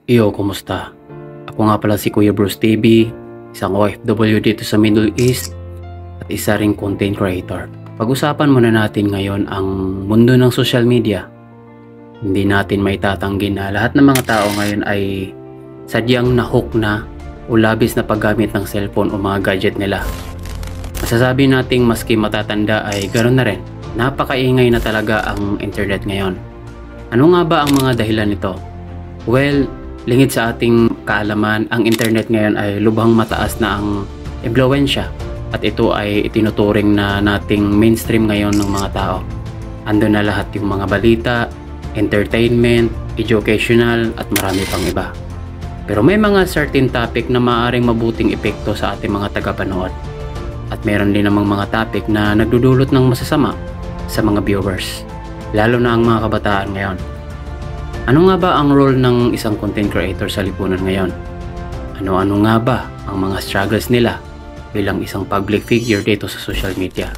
Iyo, kumusta? Ako nga pala si Kuya Bruce TV, isang OFW dito sa Middle East at isa ring content creator. Pag-usapan muna natin ngayon ang mundo ng social media. Hindi natin may tatanggi na lahat ng mga tao ngayon ay sadyang nahook na o labis na paggamit ng cellphone o mga gadget nila. Masasabi nating maski matatanda ay ganoon na rin. Napakaingay na talaga ang internet ngayon. Ano nga ba ang mga dahilan nito? Well, lingid sa ating kaalaman, ang internet ngayon ay lubhang mataas na ang impluwensya at ito ay itinuturing na nating mainstream ngayon ng mga tao. Ando na lahat yung mga balita, entertainment, educational at marami pang iba. Pero may mga certain topic na maaaring mabuting epekto sa ating mga tagapanood. At meron din namang mga topic na nagdudulot ng masasama sa mga viewers, lalo na ang mga kabataan ngayon. Ano nga ba ang role ng isang content creator sa lipunan ngayon? Ano-ano nga ba ang mga struggles nila bilang isang public figure dito sa social media?